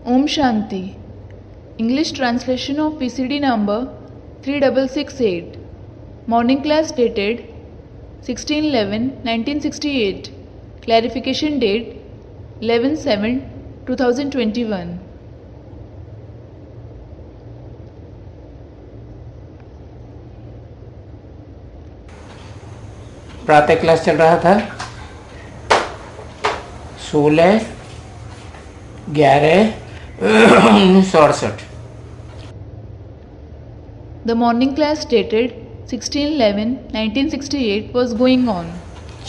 Om Shanti. English translation of VCD number 3668. Morning class dated 16/11/1968. Clarification date 11/7/2021. प्रातः class चल रहा था 16/11/1968। The morning class dated 16/11/1968 was going on.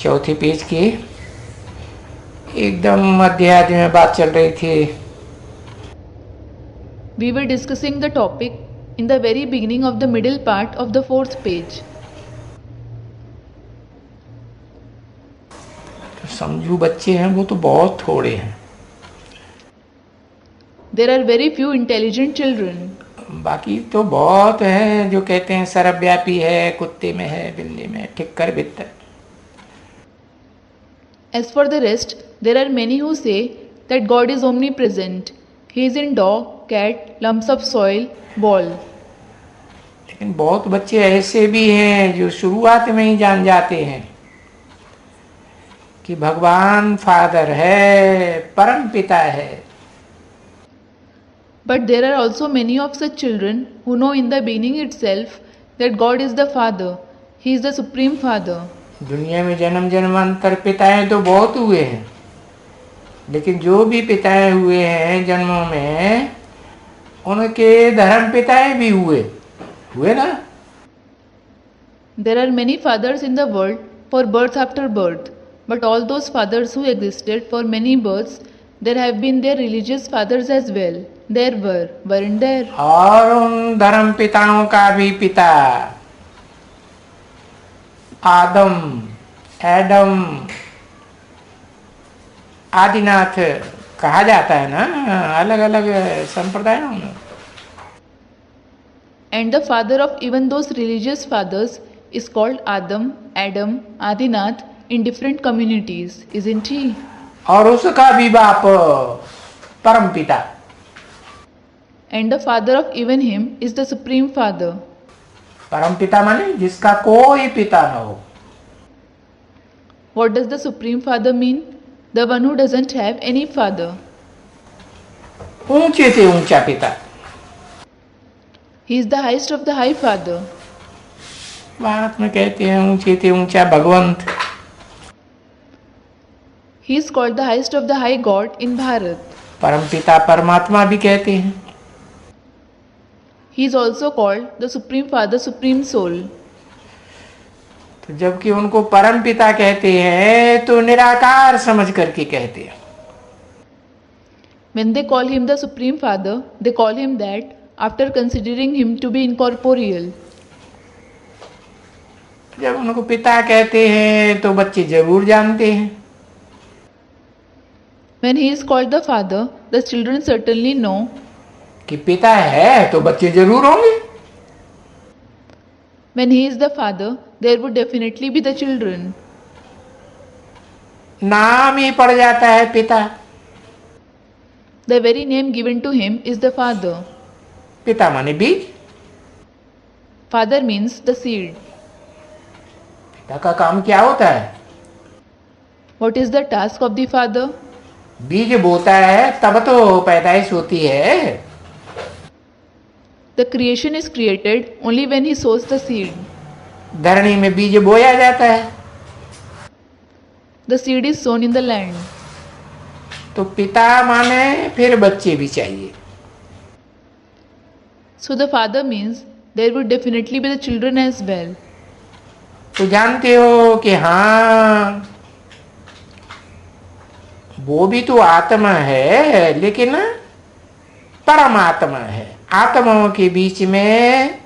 चौथी page की एकदम मध्य आधे में बात चल रही थी। We were discussing the topic in the very beginning of the middle part of the fourth page. समझू बच्चे हैं वो तो बहुत थोड़े हैं। There are very few intelligent children. बाकी तो बहुत है जो कहते हैं सर्वव्यापी है, कुत्ते में है, बिल्ली में, ठिक्कर बित्तर। As for the rest, there are many who say that God is omnipresent. He is in dog, cat, lumps of soil, ball. लेकिन बहुत बच्चे ऐसे भी हैं जो शुरुआत में ही जान जाते हैं कि भगवान फादर है, परम पिता है। But there are also many of such children who know in the beginning itself that God is the Father. He is the Supreme Father. दुनिया में जन्म जन्मांतर पिताएं तो बहुत हुए हैं, लेकिन जो भी पिताएं हुए हैं जन्मों में, उनके धर्म पिताएं भी हुए ना। There are many fathers in the world for birth after birth, but all those fathers who existed for many births, there have been their religious fathers as well. There weren't there? और उन धर्म पिताओं का भी पिता Adam Adinath कहा जाता है ना, अलग अलग संप्रदायों में। And the father of even those religious fathers is called Adam, Adinath in different communities, isn't he? और उसका भी बाप परम पिता। And the father of even him is the Supreme Father. परम पिता माने जिसका कोई पिता न हो। What does the Supreme Father mean? The one who doesn't have any father. ऊंचे से ऊंचा पिता। He is the highest of the High Father. Bharat में कहते हैं ऊंचे से ऊंचा भगवंत। He is called the highest of the High God in Bharat. परम पिता परमात्मा भी कहते हैं। He is also called the Supreme Father, Supreme Soul. तो जबकि उनको परम पिता कहते हैं तो निराकार समझ करके कहते हैं। When they call him the Supreme Father, they call him that after considering him to be incorporeal. जब उनको पिता कहते हैं तो बच्चे जरूर जानते हैं। When he is called the Father, the children certainly know कि पिता है तो बच्चे जरूर होंगे। when he is the Father, there would definitely be the children. नाम ही पड़ जाता है पिता। The very name given to him is the Father. पिता माने बीज। Father means the seed. पिता का काम क्या होता है? What is the task of the Father? बीज बोता है तब तो पैदाइश होती है। The creation is created only when he sows the seed. धरणी में बीज बोया जाता है। The seed is sown in the land. तो पिता माने फिर बच्चे भी चाहिए। So the Father means there would definitely be the children as well. तो जानते हो कि हाँ वो भी तो आत्मा है, लेकिन परमात्मा है। आत्माओं के बीच में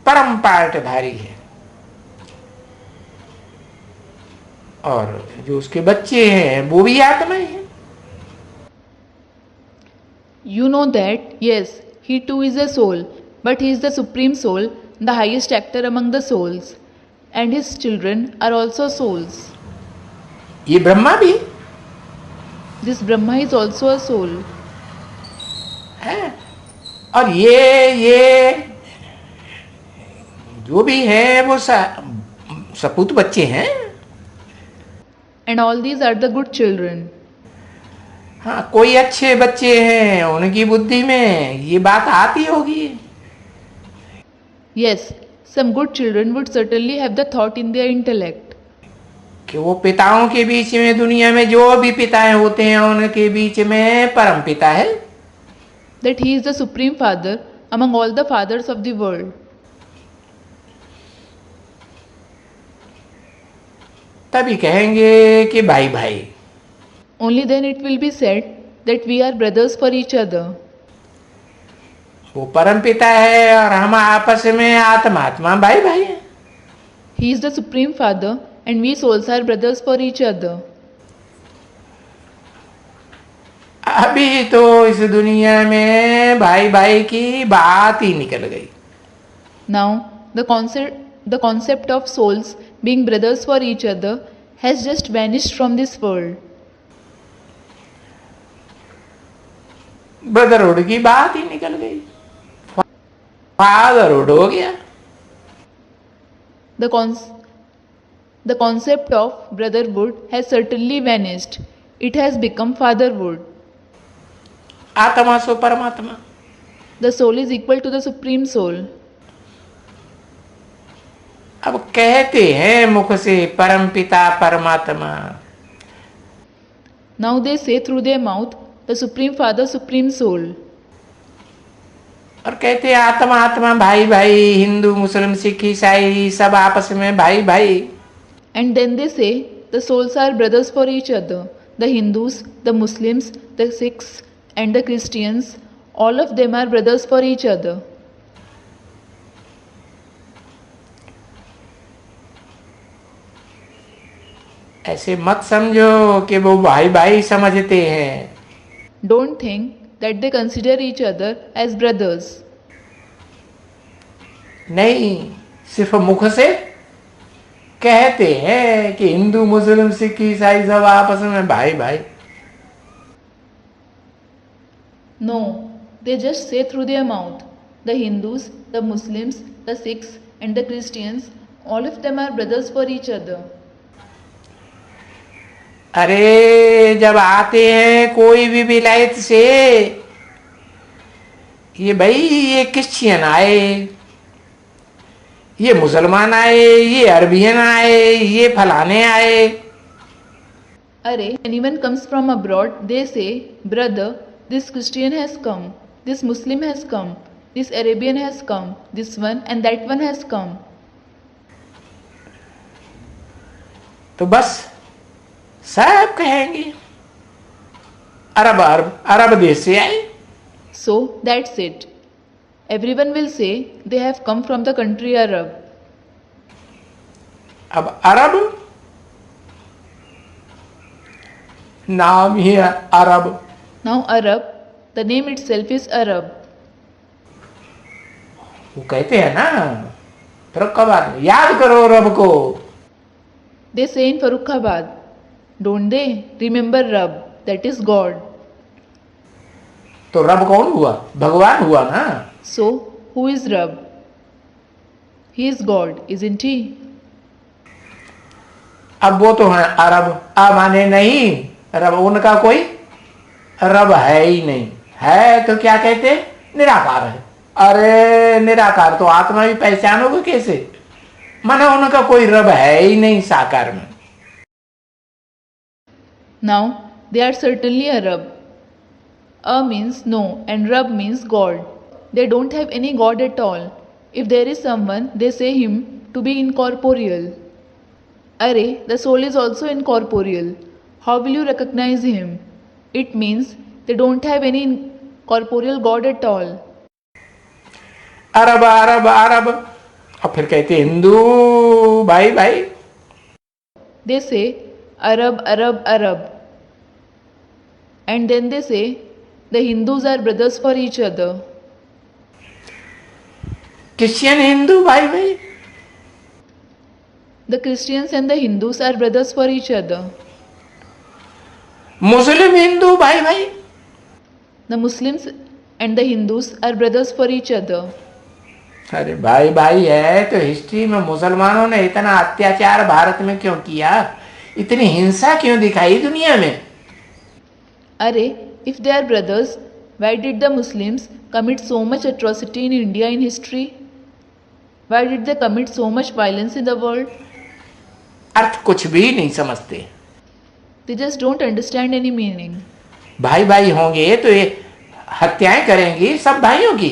परम पार्टधारी है। और जो उसके बच्चे हैं वो भी आत्मा है। You know that, yes, he too is a soul, but he is the Supreme Soul, the highest actor among the souls, and his children are also souls. ये ब्रह्मा भी, This Brahma is also a soul. है। और ये जो भी है वो सपूत बच्चे हैं। And all these are the good children. हाँ, कोई अच्छे बच्चे हैं, उनकी बुद्धि में ये बात आती होगी। Yes, some good children would certainly have the thought in their intellect कि वो पिताओं के बीच में, दुनिया में जो भी पिताएं होते हैं उनके बीच में परम पिता है। that he is the supreme father among all the fathers of the world. तभी कहेंगे कि भाई भाई। Only then it will be said that we are brothers for each other. वो परम पिता है और हम आपस में आत्मा भाई भाई हैं। He is the supreme father and we souls are brothers for each other. अभी तो इस दुनिया में भाई भाई की बात ही निकल गई। Now, the concept of souls being brothers for each other has just vanished from this world. Brotherhood की बात ही निकल गई, फादरहुड हो गया। The concept of brotherhood has certainly vanished. It has become fatherhood. आत्मा सो परमात्मा। The soul is equal to the supreme soul. अब कहते हैं मुख से परम पिता परमात्मा। Now they say through their mouth, the supreme father, supreme soul. और कहते हैं आत्मा आत्मा भाई भाई, हिंदू मुस्लिम सिख ईसाई सब आपस में भाई भाई। And then they say the souls are brothers for each other. The Hindus, the Muslims, the Sikhs and the Christians, all of them are brothers for each other. ऐसे मत समझो कि वो भाई भाई समझते हैं। Don't think that they consider each other as brothers. नहीं, सिर्फ मुख से कहते हैं कि हिंदू मुस्लिम सिख ईसाई सब आपस में भाई भाई। No, they just say through their mouth. The Hindus, the Muslims, the Sikhs and the Christians, all of them are brothers for each other. अरे जब आते हैं कोई भी विलायत से, ये भाई ये क्रिश्चियन आए, ये मुसलमान आए, ये अरबियन आए, ये फलाने आए। अरे anyone comes from abroad, they say, brother, this Christian has come, this Muslim has come, this Arabian has come, this one and that one has come. तो बस सब कहेंगे अरब देश से आए। So that's it. Everyone will say they have come from the country Arab. अब अरब नाम ही है अरब। Now Arab, the name itself is Arab. वो कहते हैं ना फरुखाबाद में, याद करो रब को। They say in Farrukhabad, don't they? Remember Rab, that is God. तो रब कौन हुआ? भगवान हुआ ना। So, who is Rab? He is God, isn't he? अब वो तो है अरब, अब माने नहीं रब, उनका कोई रब है ही नहीं। है तो क्या कहते? निराकार है। अरे निराकार तो आत्मा भी पहचानोगे कैसे? माने उनका कोई रब है ही नहीं साकार में। Now, they are certainly Arab. A means no and Rab means God. They don't have any God at all. If there is someone, they say him to be incorporeal. Array, the soul is also incorporeal. How will you recognize him? It means they don't have any corporeal God at all. अरब अरब अरब, और फिर कहते हिंदू भाई भाई। They say Arab, Arab, Arab. And then they say the Hindus are brothers for each other. Christian Hindu भाई भाई। The Christians and the Hindus are brothers for each other. मुस्लिम हिंदू भाई भाई। The Muslims and the Hindus are brothers for each other. अरे भाई भाई है तो history में मुसलमानों ने इतना अत्याचार भारत में क्यों किया, इतनी हिंसा क्यों दिखाई दुनिया में? Arey, if they are brothers, why did the Muslims commit so much atrocity in India in history? Why did they commit so much violence in the world? अर्थ कुछ भी नहीं समझते, They just don't understand any meaning. भाई भाई होंगे तो ये हत्याएं करेंगी सब भाइयों की।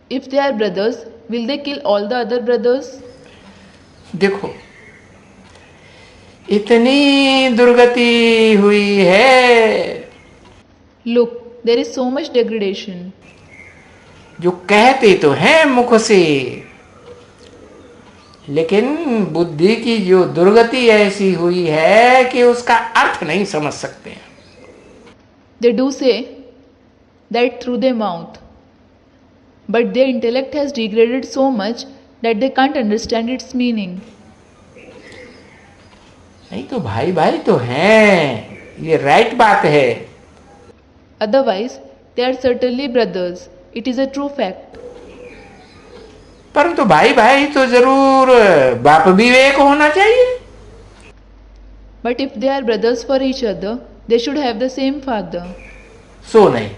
If they are brothers, will they kill all the other brothers? देखो इतनी दुर्गति हुई है, Look, there is so much degradation. जो कहते तो हैं मुख से, लेकिन बुद्धि की जो दुर्गति ऐसी हुई है कि उसका अर्थ नहीं समझ सकते। They do say that through their mouth, but their intellect has degraded so much that they can't understand its meaning. नहीं तो भाई भाई तो हैं, ये राइट बात है। Otherwise, they are certainly brothers. It is a true fact. परंतु भाई भाई तो जरूर बाप भी एक होना चाहिए। But if they are brothers for each other, they should have the same father. सो नहीं,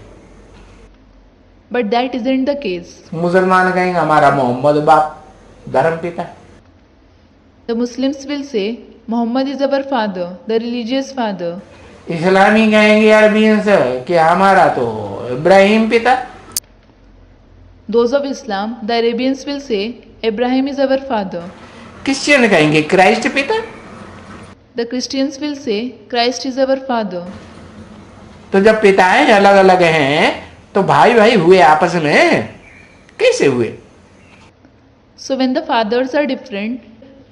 But that isn't the case. मुसलमान कहेंगे हमारा मोहम्मद बाप धर्म पिता, The Muslims will say, Muhammad is our father, the religious father. इस्लामी कहेंगे अरबियंस कि हमारा तो इब्राहिम पिता, Those of Islam, the Arabians will say, Abraham is our father. Christian कहेंगे क्राइस्ट पिता। The Christians will say, Christ is our father. तो जब पिताएं अलग अलग हैं तो भाई भाई हुए आपस में कैसे हुए? So when the fathers are different,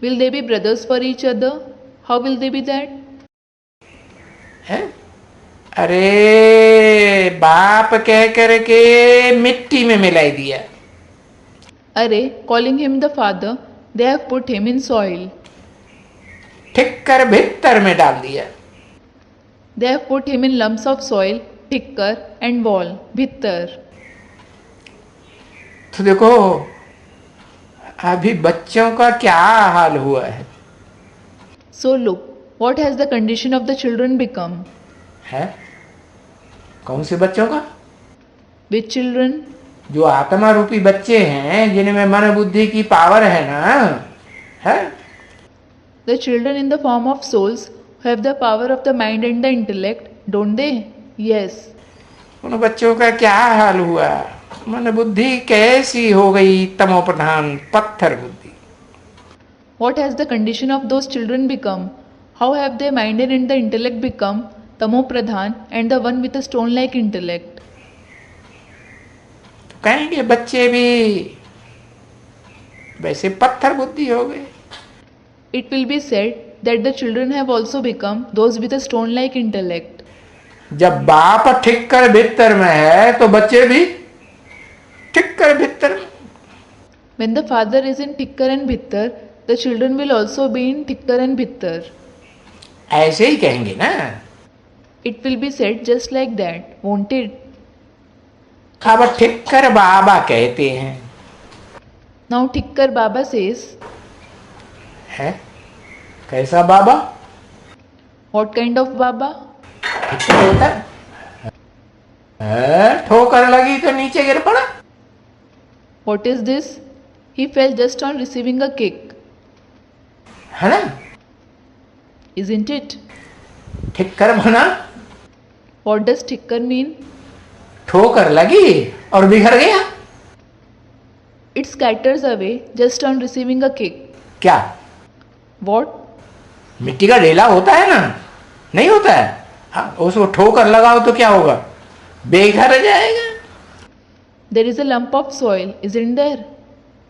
will they be brothers for each other? How will they be that? है? अरे बाप कह करके मिट्टी में मिलाई दिया। Arey, calling him the father, they have put him in soil. ठिक्कर भीतर में डाल दिया। They have put him in lumps of soil, tikkar and wall, bhittar. तो देखो अभी बच्चों का क्या हाल हुआ है। So look, what has the condition of the children become? है कौन से बच्चों का? Which children? जो आत्मा रूपी बच्चे हैं जिनमें मन बुद्धि की पावर है ना, है? The children in the form of souls who have the power of the mind and the intellect, don't they? Yes. उन बच्चों का क्या हाल हुआ? मन बुद्धि कैसी हो गई? तमो प्रधान पत्थर बुद्धि। What has the condition of those children become? How have their mind and the intellect become Tamo Pradhan and the one with a stone-like intellect? तो कहेंगे बच्चे भी वैसे पत्थर बुद्धि हो गए। It will be said that the children have also become those with a stone-like intellect. जब बाप ठिक्कर भीतर में है तो बच्चे भी ठिक्कर भीतर में। When the father is in Tikkar and Bhittar, the children will also be in Tikkar and Bhittar. ऐसे ही कहेंगे ना। It will be said just like that, won't it? अब ठिक्कर बाबा कहते हैं। Now Tikkar Baba says, है कैसा बाबा? what kind of Baba? ठिक्कर होता है, ठोकर लगी तो नीचे गिर पड़ा। What is this? He fell just on receiving a kick, है ना? isn't it? ठिक्कर बना, What does Tikkar mean? ठोकर लगी और बिखर गया। It scatters away just on receiving a kick. क्या What? मिट्टी का ढेला होता है ना, नहीं होता है? हाँ, उसको ठोकर लगाओ तो क्या होगा? बेघर जाएगा। There is a lump of soil, isn't there?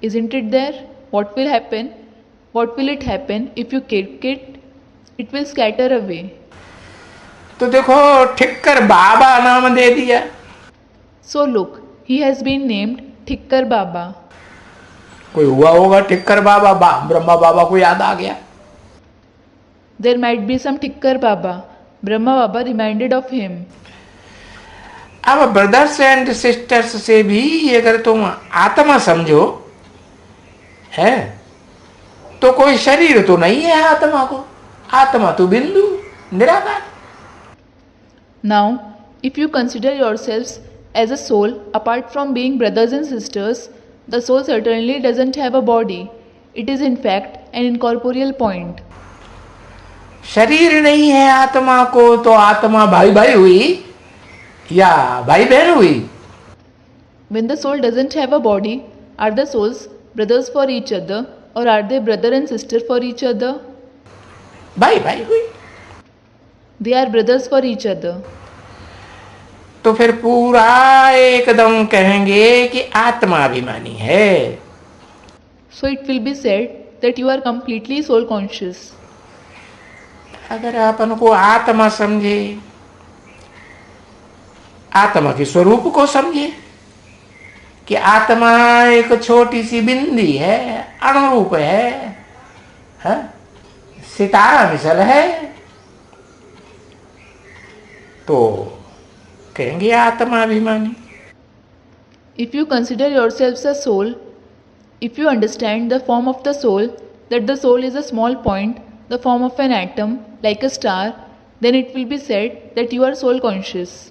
Isn't it there? What will happen? What will it happen if you kick it? It will scatter away. तो देखो ठिक्कर बाबा नाम दे दिया। So look, he has been named Tikkar Baba. कोई हुआ होगा ठिक्कर बाबा, ब्रह्मा बाबा को याद आ गया। There might be some Tikkar Baba. Brahma Baba reminded of him. अब ब्रदर्स एंड सिस्टर्स से भी अगर तुम आत्मा समझो है तो कोई शरीर तो नहीं है आत्मा को, आत्मा तो बिंदु निराकार। Now, if you consider yourselves as a soul apart from being brothers and sisters, the soul certainly doesn't have a body. It is in fact an incorporeal point. शरीर नहीं है आत्मा को तो आत्मा भाई भाई हुई या भाई बहन हुई? When the soul doesn't have a body, are the souls brothers for each other or are they brother and sister for each other? भाई भाई हुई। They are brothers for each other. तो फिर पूरा एकदम कहेंगे कि आत्मा अभिमानी है। So it will be said that you are completely soul conscious. अगर अपन को आत्मा समझे, आत्मा के स्वरूप को समझे कि आत्मा एक छोटी सी बिंदी है, अणुरूप है? सितारा मिसल है, तो कहेंगे आत्मा अभिमानी। If you consider yourselves a soul, if you understand the form of the soul, that the soul is a small point, the form of an atom, like a star, then it will be said that you are soul conscious.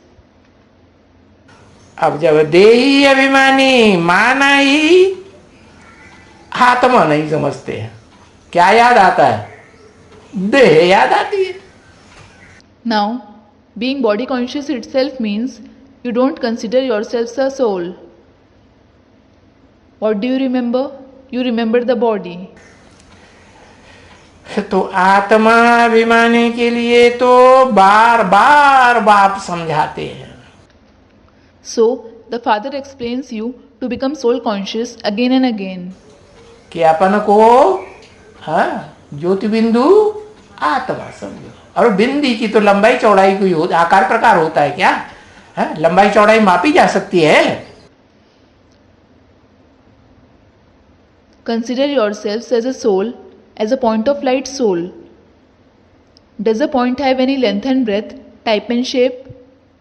अब जब देही अभिमानी माना ही आत्मा नहीं समझते हैं, क्या याद आता है? देह याद आती है। Now, being body conscious itself means you don't consider yourselves a soul. What do you remember? You remember the body. तो आत्मा अभिमानी के लिए तो बार बार बाप समझाते हैं। So, the Father explains you to become soul conscious again and again. कि अपन को ज्योति बिंदु आत्मा समझो। और बिंदी की तो लंबाई चौड़ाई कोई आकार प्रकार होता है क्या? लंबाई चौड़ाई मापी जा सकती है? Consider yourselves as a soul, as a point of light soul. Does a point have any length and breadth, type and shape?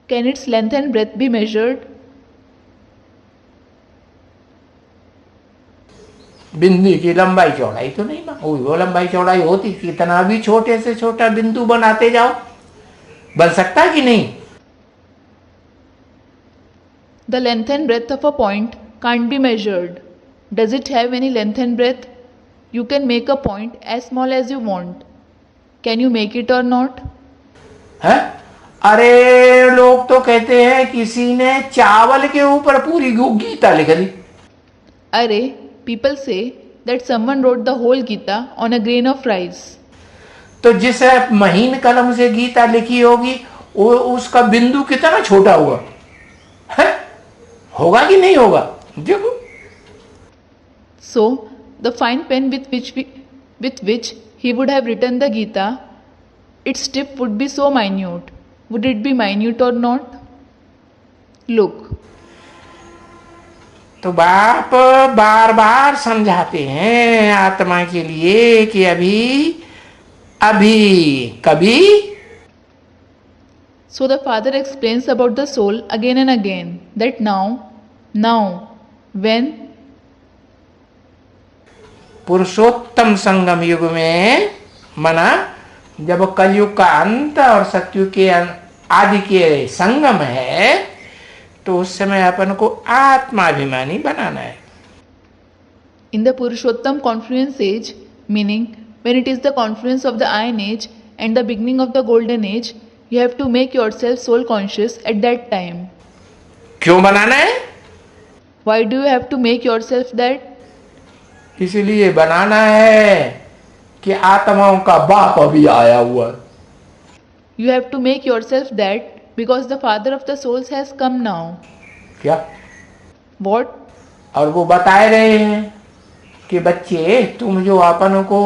Can its length and breadth be measured? बिंदी की लंबाई चौड़ाई तो नहीं हुई, वो लंबाई चौड़ाई होती, कितना भी छोटे से छोटा बिंदु बनाते जाओ, बन सकता कि नहीं? The length and breadth of a point can't be measured. Does it have any length and breadth? You can make a point as small as you want. Can you make it or not? है? अरे लोग तो कहते हैं किसी ने चावल के ऊपर पूरी गीता लिख दी। अरे, people say that someone wrote the whole Gita on a grain of rice. तो जिस महीन कलम से गीता लिखी होगी वो उसका बिंदु कितना छोटा हुआ है? होगा कि नहीं होगा? देखो। So, the fine pen with which he would have written the Gita, its tip would be so minute. Would it be minute or not? Look. तो बाप बार बार समझाते हैं आत्मा के लिए कि अभी कभी। So the Father explains about the soul again and again that now, when? पुरुषोत्तम संगम युग में, मना जब कलयुग का अंत और सतयुग के आदि के संगम है, तो उस समय अपन को आत्माभिमानी बनाना है। In the Purushottam confluence age, meaning when it is the confluence of the Iron Age and the beginning of the Golden Age, you have to make yourself soul conscious at that time. क्यों बनाना है? Why do you have to make yourself that? इसलिए बनाना है कि आत्माओं का बाप अभी आया हुआ है। You have to make yourself that because the Father of the souls has come now. क्या? What? और वो बताए रहे हैं कि बच्चे तुम जो अपन को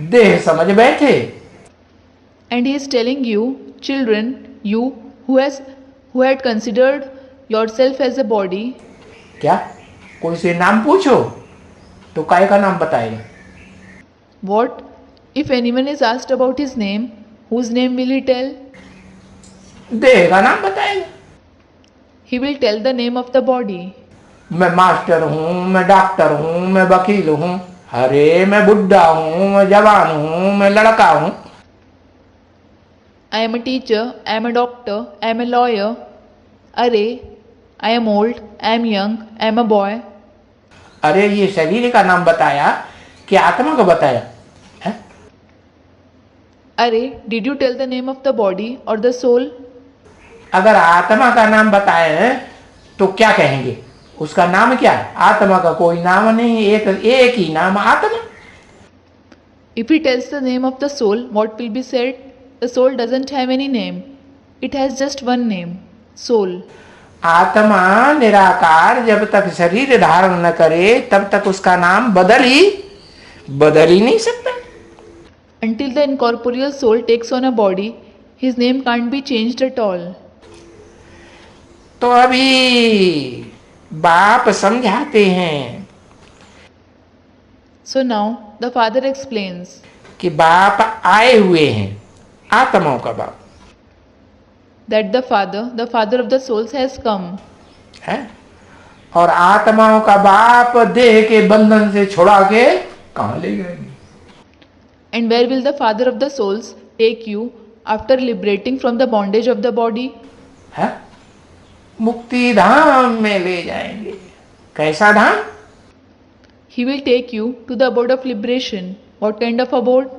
देह समझ बैठे, And he is telling you, children, you who had considered yourself as a body, क्या कोई से नाम पूछो तो काय का नाम बताएगा? what? If anyone is asked about his name, whose name will he tell? देह का नाम बताएगा। He will tell the name of the body. मैं मास्टर हूँ, मैं डॉक्टर हूँ, मैं वकील हूँ, अरे मैं बुढ़ा हूँ, मैं जवान हूँ, मैं लड़का हूँ। I am a teacher, I am a doctor, I am a lawyer. Array, I am old, I am young, I am a boy. अरे ये शरीर का नाम बताया कि आत्मा को बताया है? Array, did you tell the name of the body or the soul? अगर आत्मा का नाम बताए तो क्या कहेंगे? उसका नाम क्या है? आत्मा का कोई नाम नहीं, एक ही नाम आत्मा। If he tells the name of the soul, what will be said? The soul doesn't have any name. It has just one name, soul. आत्मा निराकार जब तक शरीर धारण न करे तब तक उसका नाम बदल ही नहीं सकता। Until the incorporeal soul takes on a body, his name can't be changed at all. तो अभी बाप समझाते हैं So now the father explains कि बाप आए हुए हैं, आत्माओं का बाप that the father of the souls has come. है, और आत्माओं का बाप देह के बंधन से छुड़ा के कहाँ ले जाएंगे? And where will the father of the souls take you after liberating from the bondage of the body? है, मुक्ति धाम में ले जाएंगे। कैसा धाम? He will take you to the abode of liberation. What kind of abode?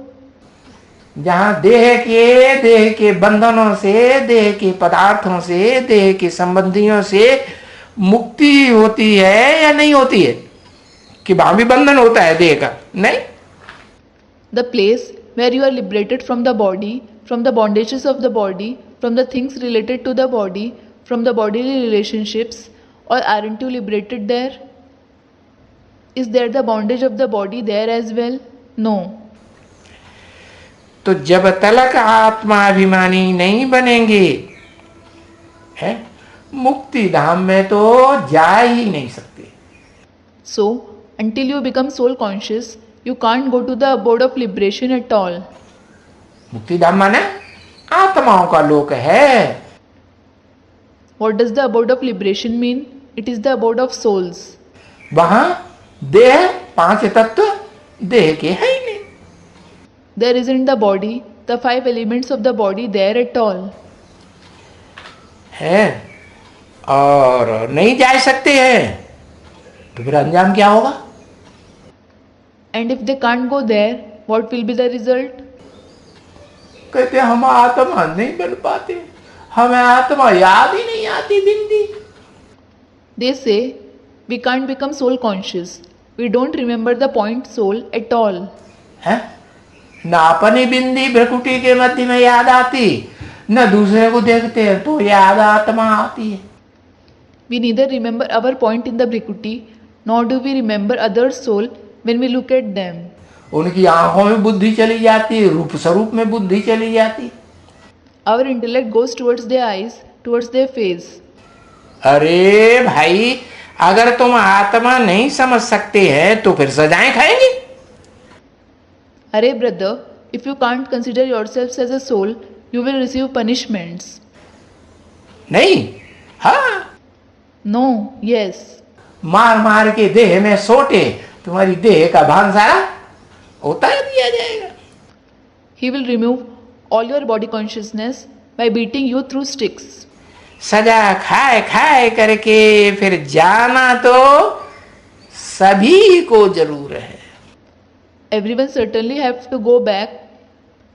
जहां देह के बंधनों से, देह के पदार्थों से, देह के संबंधियों से मुक्ति होती है या नहीं होती है? कि वहां भी बंधन होता है देह का? नहीं। The place where you are liberated from the body, from the bondages of the body, from the things related to the body, from the bodily relationships, or aren't you liberated there? Is there the bondage of the body there as well? No. तो जब तलक आत्माभिमानी नहीं बनेंगे, है, मुक्ति धाम में तो जा ही नहीं सकते। So, until you become soul conscious, you can't go to the abode of liberation at all. मुक्ति धाम माने आत्माओं का लोक है। What does the abode of liberation mean? It is the abode of souls. वहां देह, पांच तत्व देह के है ही नहीं। There isn't the body, the five elements of the body there at all. है, और नहीं जा सकते हैं तो फिर अंजाम क्या होगा? And if they can't go there, what will be the result? कहते हम आत्मा नहीं बन पाते, हमें आत्मा याद ही नहीं आती बिंदी। They say, we can't become soul conscious. We don't remember the point soul at all. है न अपनी बिंदी भ्रकुटी के मध्य में याद आती, न दूसरे को देखते हैं तो याद आत्मा आती है। We neither remember our point in the Brikuti, nor do we remember others' soul when we look at them. उनकी आंखों में बुद्धि चली जाती, रूप स्वरूप में बुद्धि चली जाती। Our intellect goes towards their eyes, towards their face. अरे भाई, अगर तुम आत्मा नहीं समझ सकते हैं तो फिर सजाएं खाएंगे। Arey brother, if you can't consider yourselves as a soul, you will receive punishments. नहीं, हाँ, No, yes. मार मार के देह में सोटे तुम्हारी देह का भान सारा उतार दिया जाएगा। He will remove all your body consciousness by beating you through sticks. सजा खाए खाए करके फिर जाना तो सभी को जरूर है। Everyone certainly have to go back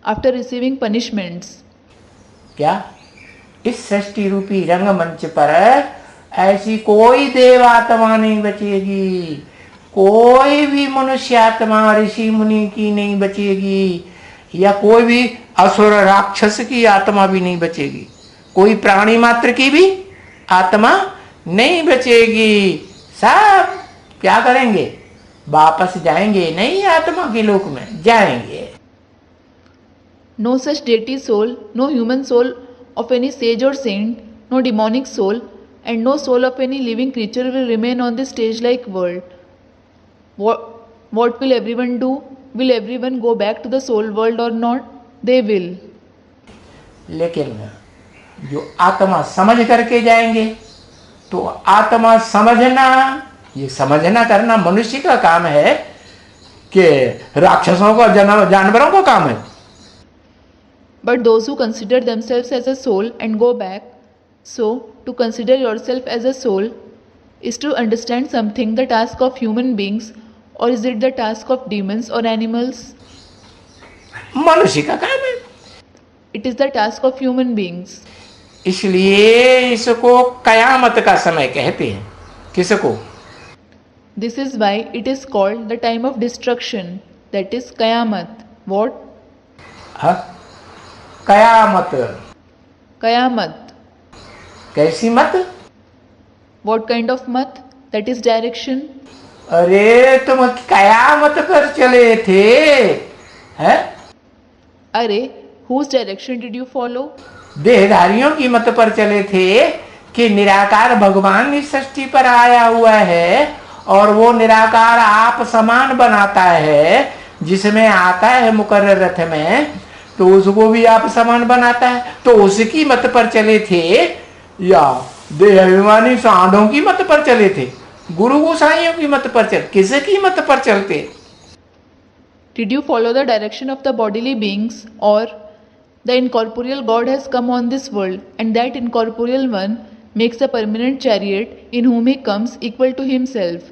after receiving punishments. क्या इस सृष्टि रूपी रंगमंच पर ऐसी कोई देवात्मा नहीं बचेगी, कोई भी मनुष्य आत्मा ऋषि मुनि की नहीं बचेगी, या कोई भी असुर राक्षस की आत्मा भी नहीं बचेगी, कोई प्राणी मात्र की भी आत्मा नहीं बचेगी। सब क्या करेंगे? वापस जाएंगे, नहीं आत्मा के लोक में जाएंगे। No such deity soul, no human soul of any sage or saint, no demonic soul, and no soul of any living creature will remain on this stage-like world. What will everyone do? Will everyone go back to the soul world or not? They will. लेकिन जो आत्मा समझ करके जाएंगे तो आत्मा समझना, ये समझना करना मनुष्य का काम है कि राक्षसों का, जानवरों का काम है? But those who consider themselves as a soul and go back, so to consider yourself as a soul is to understand something the task of human beings, or is it the task of demons or animals? मनुष्य का काम है। It is the task of human beings. इसलिए इसको कयामत का समय कहते हैं। किसको? This is why it is called the time of destruction, that is Qayamat. What? हाँ? कयामत। Qayamat. कैसी मत? What kind of mat? That is direction. अरे तुम कयामत पर चले थे, हैं? Arey, whose direction did you follow? देहधारियों की मत पर चले थे कि निराकार भगवान इस सृष्टि पर आया हुआ है और वो निराकार आप समान बनाता है, जिसमें आता है मुकर्रर रथ में तो उसको भी आप समान बनाता है, तो उसकी मत पर चले थे या देह अभिमानी साधुओं की मत पर चले थे? गुरु गोसाइयों की मत पर चल, किसकी मत पर चलते? Did you follow the direction of the bodily beings, or the incorporeal God has come on this world and that incorporeal one makes a permanent chariot in whom he comes equal to himself?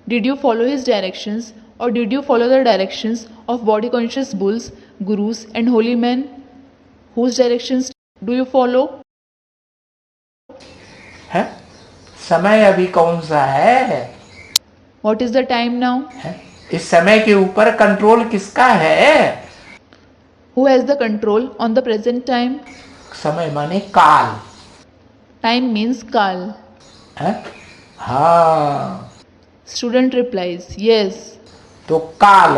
Did you follow his directions, or did you follow the directions of body conscious bulls, gurus and holy men? Whose directions do you follow? है? समय अभी कौन सा है? What is the time now? है? इस समय के ऊपर कंट्रोल किसका है? Who has the control on the present time? समय माने काल। Time means Kal. है? हाँ। Student replies, yes. तो काल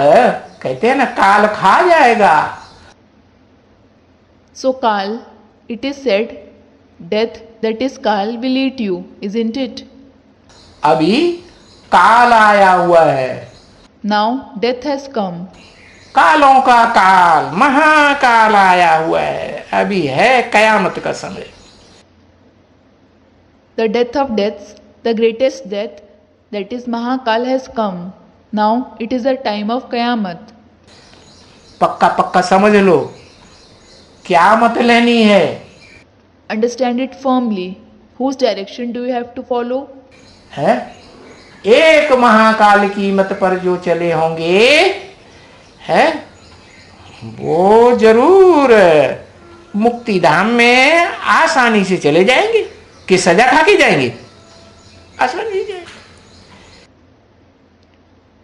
कहते हैं ना, काल खा जाएगा। So Kal, it is said, death, that is Kal, will eat you, isn't it? अभी काल आया हुआ है। Now death has come. कालों का काल, महाकाल आया हुआ है। अभी है कयामत का समय। The death of deaths, the greatest death, that is Mahakal, has come. Now it is the time of Qayamat. पक्का पक्का समझ लो, क्या मत लेनी है? Understand it firmly. Whose direction do you have to follow? है? एक महाकाल की मत पर जो चले होंगे, है, वो जरूर मुक्ति धाम में आसानी से चले जाएंगे कि सजा खा के जाएंगे? आसानी से जाएंगे।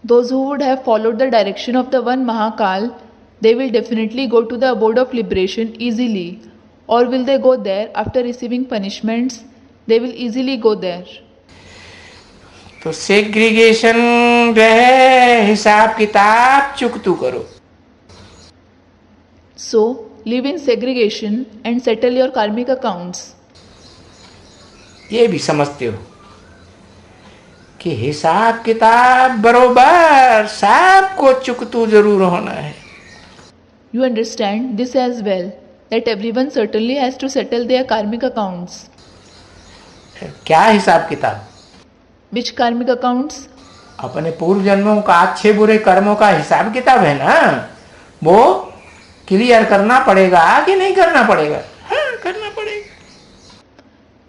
Those who would have followed the direction of the one Mahakal, they will definitely go to the abode of liberation easily. Or will they go there after receiving punishments? They will easily go there. तो segregation रहे, हिसाब किताब चुकतू करो। So live in segregation and settle your karmic accounts. ये भी समझते हो कि हिसाब किताब बरोबर सबको चुकतू जरूर होना है। You understand this as well, that everyone certainly has to settle their karmic accounts. क्या हिसाब किताब? Which karmic accounts? अपने पूर्व जन्मों का अच्छे बुरे कर्मों का हिसाब किताब है ना, वो क्लियर करना पड़ेगा कि नहीं करना पड़ेगा? हाँ, करना पड़ेगा।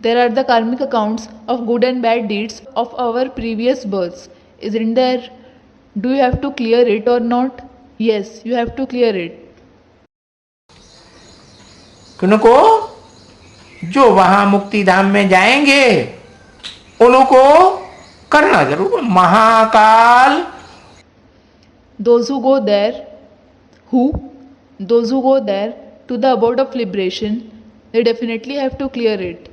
There are the karmic accounts of good and bad deeds of our previous births. Isn't there? Do you have to clear it or not? Yes, you have to clear it. किनको? जो वहां मुक्ति धाम में जाएंगे उनको करना जरूर। Mahakal, Those who go there, who? Those who go there to the abode of liberation, they definitely have to clear it.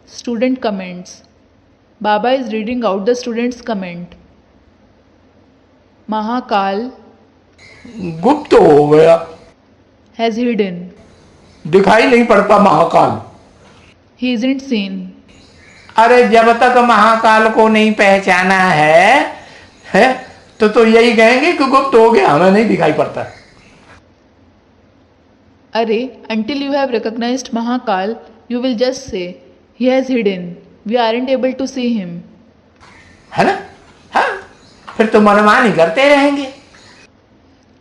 Student comments. Baba is reading out the student's comment. Mahakal गुप्त हो गया, has hidden. दिखाई नहीं पड़ता Mahakal. He isn't seen. अरे जब तक महाकाल को नहीं पहचाना है तो यही कहेंगे कि गुप्त हो गया, हमें नहीं दिखाई पड़ता। Arey, until you have recognized Mahakal, you will just say, He has hidden. We aren't able to see him. है ना? हाँ, फिर तो मनमानी करते रहेंगे.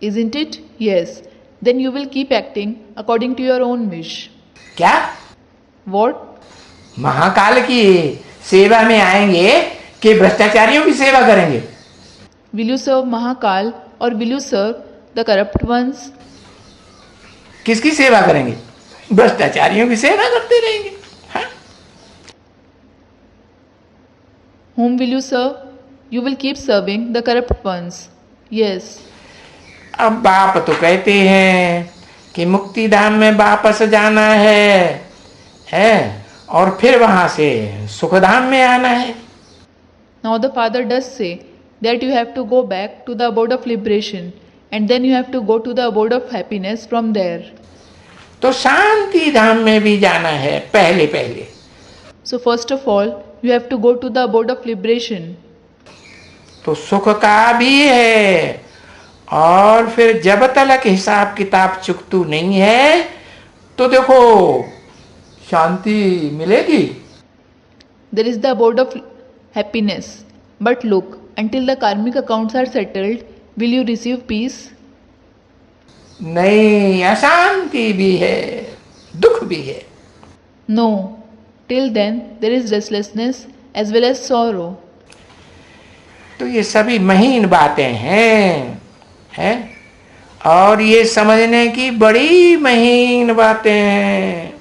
Isn't it? Yes. Then you will keep acting according to your own wish. क्या? What? Mahakal की सेवा में आएंगे कि भ्रष्टाचारियों की सेवा करेंगे? Will you serve Mahakal or will you serve the corrupt ones? किसकी सेवा करेंगे? भ्रष्टाचारियों की सेवा करते रहेंगे. हाँ? Whom will you serve? You will keep serving the corrupt ones. Yes. अब बाप तो कहते हैं कि मुक्ति धाम में वापस जाना है और फिर वहां से सुखधाम में आना है. Now the Father does say that you have to go back to the abode of liberation and then you have to go to the abode of happiness from there. तो शांति धाम में भी जाना है पहले पहले. So first of all, you have to go to the abode of liberation. तो सुख का भी है और फिर जब तक हिसाब किताब चुकतू नहीं है तो देखो शांति मिलेगी. There is the abode of happiness. But look, until the karmic accounts are settled, will you receive peace? नहीं, अशांति भी है, दुख भी है. No. Till then, there is restlessness as well as sorrow. तो ये सभी महीन बातें हैं और ये समझने की बड़ी महीन बातें हैं.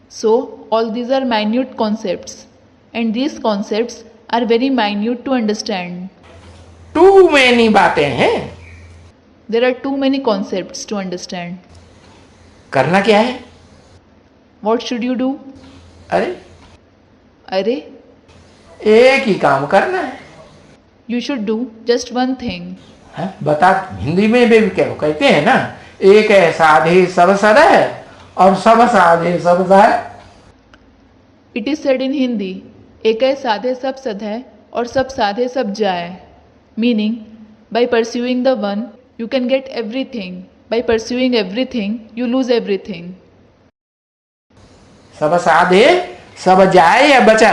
So, all these are minute concepts, and these concepts are very minute to understand. Too many बातें हैं. There are too many concepts to understand. करना क्या है? What should you do? अरे Arey, एक ही काम करना है. you should do just one thing. है? बता, हिंदी में भी क्या कहते हैं ना, एक है साधे सब सद है और सब साधे सब जाए. It is said in Hindi, एक है साधे सब सद है और सब साधे सब जाए. Meaning, by pursuing the one, you can get everything. By pursuing everything, you lose everything. सब साधे सब जाए या बचा?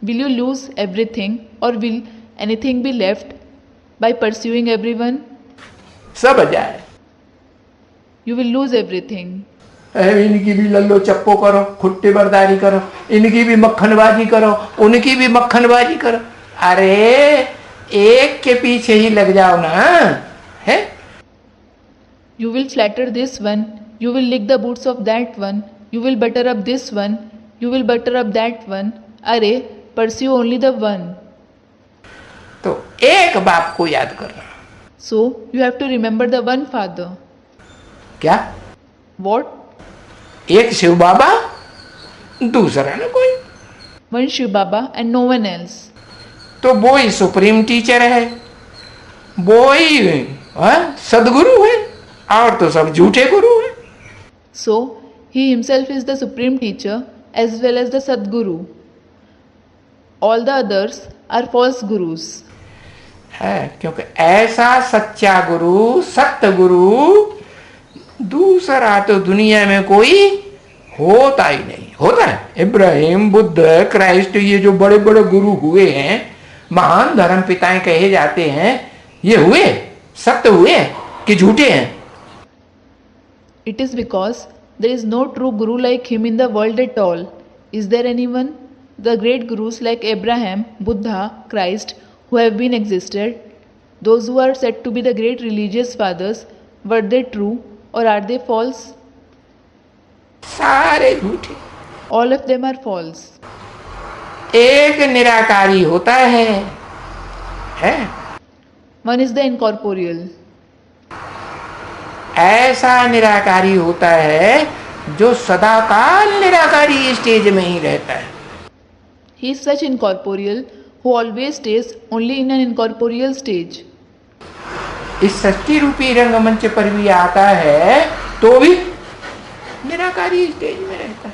Will you lose everything or will anything be left by pursuing everyone? सब जाए. You will lose everything. इनकी भी लल्लो चप्पो करो, खुट्टे बर्दारी करो, इनकी भी मक्खनबाजी करो, उनकी भी मक्खनबाजी करो. अरे एक के पीछे ही लग जाओ ना. है? You will flatter this one, you will lick the boots of that one, you will butter up this one, you will butter up that one. Arey, pursue only the one. तो एक बाप को याद करना. So, you have to remember the one Father. क्या? What? एक शिव बाबा, दूसरा ना कोई. One Shiv Baba and no one else. तो वो ही सुप्रीम टीचर है, वो ही सदगुरु है और तो सब झूठे गुरु है. So, he himself is the supreme teacher as well as the Sadguru. All the others are false gurus. है, क्योंकि ऐसा सच्चा गुरु, सत्य गुरु दूसरा तो दुनिया में कोई होता ही नहीं. होता है? इब्राहिम, बुद्ध, क्राइस्ट, ये जो बड़े बड़े गुरु हुए हैं, महान धर्म पिताएं कहे जाते हैं, ये हुए सत्य हुए कि झूठे हैं? It is because there is no true guru like him in the world at all. Is there anyone? The great gurus like Abraham, Buddha, Christ, who have been existed, those who are said to be the great religious fathers, were they true or are they false? सारे झूठे. All of them are false. एक निराकारी होता है? One is the incorporeal. ऐसा निराकारी होता है जो सदाकाल निराकारी stage में ही रहता है. He is such incorporeal who always stays only in an incorporeal stage. इस सृष्टि रूपी रंगमंच पर भी आता है तो भी निराकारी स्टेज में रहता है.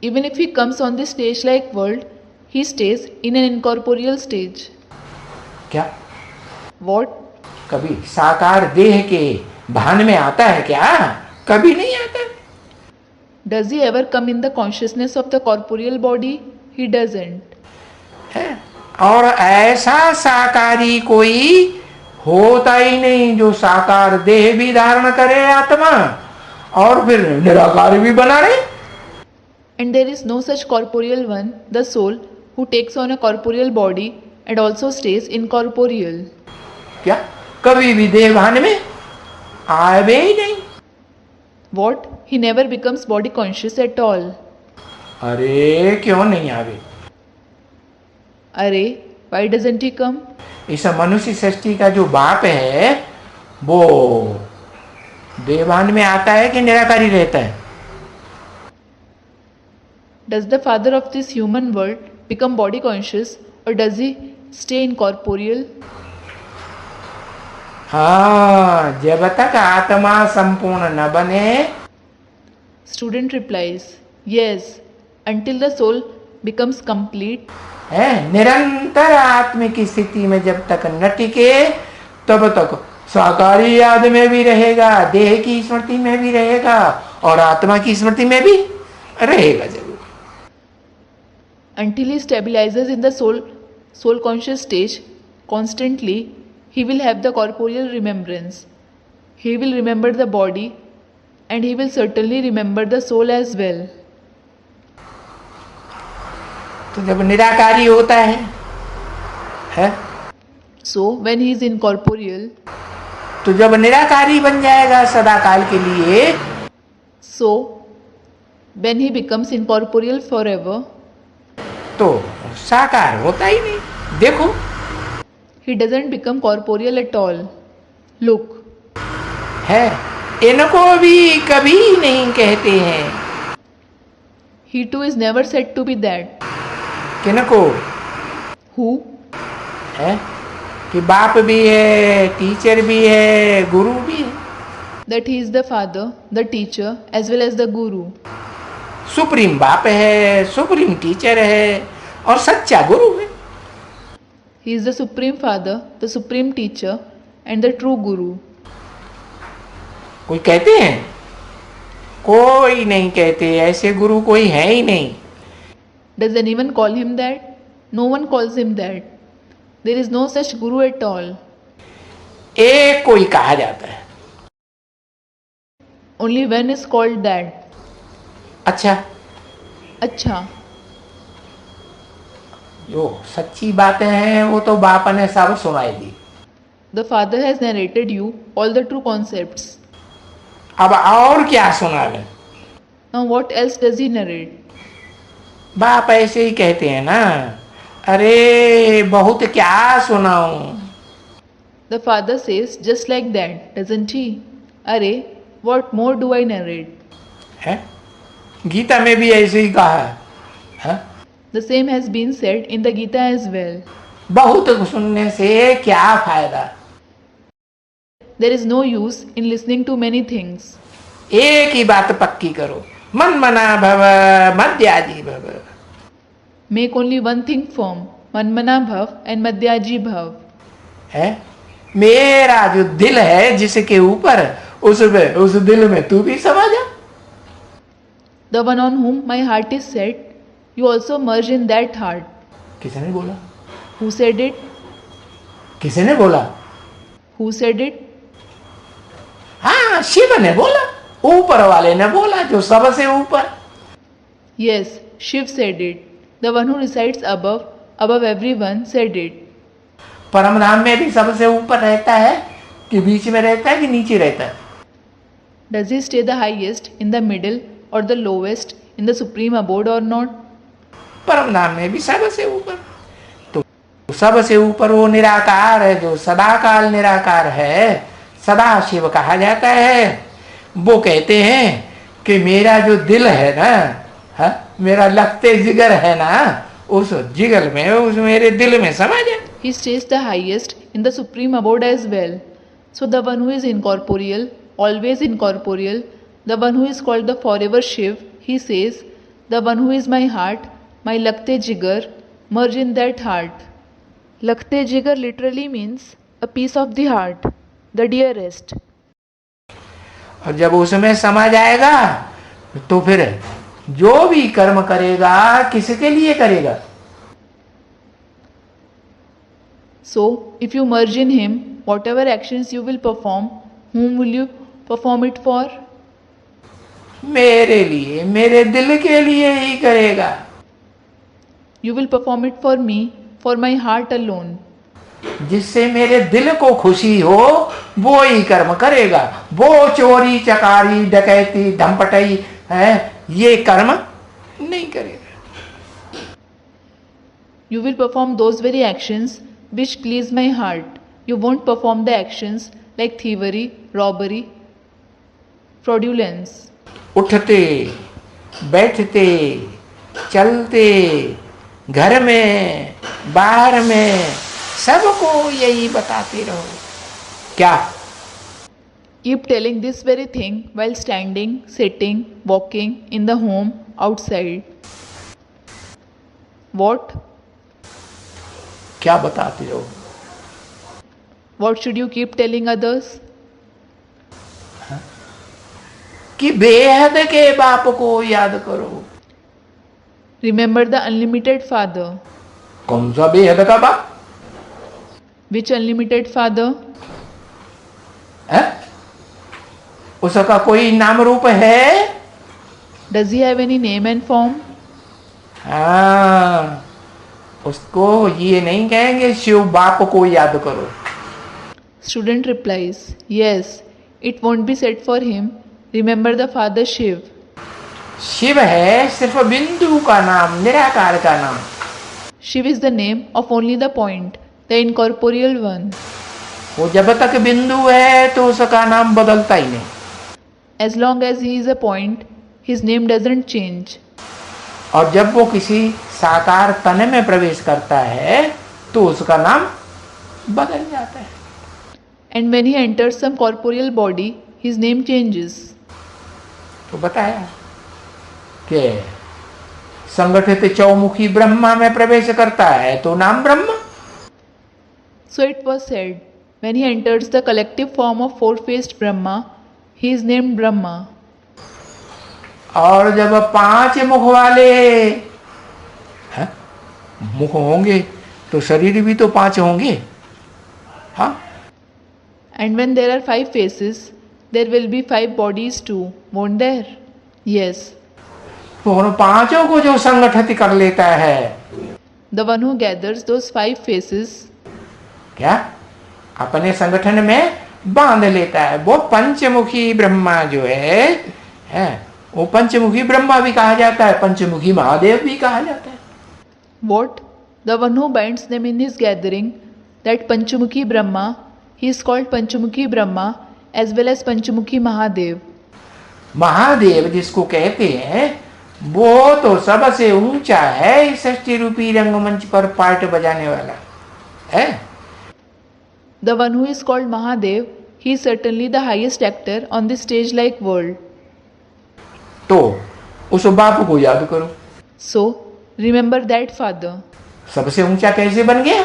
Even if he comes on the stage like world, he stays in an incorporeal stage. क्या? What? कभी साकार देह के भान में आता है क्या? कभी नहीं आता. Does he ever come in the consciousness of the corporeal body? He doesn't. है। और ऐसा साकारी कोई होता ही नहीं जो साकार देह भी धारण करे आत्मा और फिर निराकार भी बना रहे। And there is no such corporeal one, the soul, who takes on a corporeal body and also stays incorporeal. क्या कभी भी देहभान में आवे ही नहीं। What? He never becomes body conscious at all. अरे क्यों नहीं आवे? अरे, why doesn't he come? इस मनुष्य सृष्टि का जो बाप है वो देहभान में आता है कि निराकारी रहता है? Does the father of this human world become body conscious or does he stay incorporeal? हाँ, जब तक आत्मा संपूर्ण न बने। Student replies, yes, until the soul becomes complete. है निरंतर आत्म की स्थिति में जब तक न टिके तब तक साकारी याद में भी रहेगा, देह की स्मृति में भी रहेगा और आत्मा की स्मृति में भी रहेगा जरूर। Until he stabilizes in the soul conscious stage constantly, he will have the corporeal remembrance. He will remember the body and he will certainly remember the soul as well. तो जब निराकारी होता है? So when he is incorporeal, तो जब निराकारी बन जाएगा सदा काल के लिए, so when he becomes incorporeal forever, तो साकार होता ही नहीं। देखो, he doesn't become corporeal at all. Look, है इनको भी कभी नहीं कहते हैं। he too is never said to be that. किनको? Who? है कि बाप भी है, टीचर भी है, गुरु भी है। That he is the father, the teacher as well as the guru. Supreme बाप है, सुप्रीम टीचर है और सच्चा गुरु है। He is the supreme father, the supreme teacher and the true guru. कोई कहते हैं? कोई नहीं कहते, ऐसे गुरु कोई है ही नहीं। Does anyone call him that? No one calls him that. There is no such guru at all. एक कोई कहा जाता है। Only one is called that. अच्छा, अच्छा, जो सच्ची बातें हैं वो तो बाप ने सब सुनाई दी। the father has narrated you all the true concepts. अब और क्या सुनावे? Now what else does he narrate? बाप ऐसे ही कहते हैं ना, अरे बहुत क्या सुनाऊं। The father says just like that, doesn't he? अरे, what more do I narrate? है गीता में भी ऐसे ही कहा है? The same has been said in the Gita as well. बहुत सुनने से क्या फायदा? There is no use in listening to many things. एक ही बात पक्की करो, मन मना भव मध्याजी भव। Make only one thing firm, Manmana Bhav and Madhyaji Bhav. है मेरा जो दिल है जिसके ऊपर, उस दिल में तू भी समा जा। The one on whom my heart is set, you also merge in that heart. किसने बोला? Who said it? किसने बोला? Who said it? हाँ, शिव ने बोला, ऊपर वाले ने बोला, जो सबसे ऊपर। Yes, Shiv said it. The one who resides above everyone said it. परम धाम में भी सबसे ऊपर रहता है कि बीच में रहता है कि नीचे रहता है? Does he stay the highest, in the middle, or the lowest, in the supreme abode or not? परम धाम में भी सबसे ऊपर। तो सबसे ऊपर वो निराकार है जो सदाकाल निराकार है, सदा शिव कहा जाता है। वो कहते हैं कि मेरा जो दिल है ना, मेरा लगते जिगर है ना, उस जिगर में, उस मेरे दिल में समा जाए। He stays the highest in the supreme abode as well. So the one who is incorporeal, always incorporeal, the one who is called the forever Shiv, he says, the one who is my heart, my Lakte Jigar, merge in that heart. Lakte Jigar literally means a piece of the heart, the dearest. और जब उसमें समा जाएगा तो फिर जो भी कर्म करेगा किसके लिए करेगा? So, if you merge in Him, whatever actions you will perform, whom will you perform it for? मेरे लिए, मेरे दिल के लिए ही करेगा। You will perform it for me, for my heart alone. जिससे मेरे दिल को खुशी हो वो ही कर्म करेगा। वो चोरी चकारी डकैती धमपटई है ये कर्म नहीं करेगा। You will perform those very actions which please my heart. You won't perform the actions like thievery, robbery, fraudulence. उठते बैठते चलते घर में बाहर में सबको यही बताते रहो। क्या? Keep telling this very thing while standing, sitting, walking, in the home, outside. What? क्या बताते रहो? What should you keep telling others? कि बेहद के बाप को याद करो। Remember the unlimited Father. कौन सा बेहद का बाप? Which unlimited Father? है? उसका कोई नाम रूप है? Does he have any name and form? हाँ, उसको ये नहीं कहेंगे शिव बाप को याद करो। Student replies, yes, it won't be said for him. Remember the Father Shiv. Shiv है सिर्फ बिंदु का नाम, निराकार का नाम। Shiv is the name of only the point, the incorporeal one. वो जब तक बिंदु है तो उसका नाम बदलता ही नहीं। As long as he is a point, his name doesn't change. और जब वो किसी साकार तन में प्रवेश करता है तो उसका नाम बदल जाता है। And when he enters some corporeal body, his name changes. तो बताया कि संगठित चौमुखी ब्रह्मा में प्रवेश करता है तो नाम Brahma. So it was said, when he enters the collective form of four-faced Brahma, he is named Brahma. और जब 5 मुख वाले हैं? मुख होंगे तो शरीर भी तो 5 होंगे। हाँ, And when there are 5 faces, there will be 5 bodies too, won't there? Yes. तो उन 5 को जो संगठित कर लेता है, The one who gathers those 5 faces, क्या अपने संगठन में बांध लेता है, वो पंचमुखी ब्रह्मा जो है वो पंचमुखी ब्रह्मा भी कहा जाता है, पंचमुखी महादेव भी कहा जाता है। what? The one who binds them in his gathering, that Panchamukhi Brahma, he is called Panchamukhi Brahma as well as Panchamukhi Mahadev. Mahadev जिसको कहते हैं वो तो सबसे ऊंचा है इस सृष्टि रूपी रंगमंच पर पार्ट बजाने वाला है। The one who is called Mahadev, he is certainly the highest actor on this stage-like world. तो उस बाप को याद करो। So, remember that Father. सबसे ऊंचा कैसे बन गया?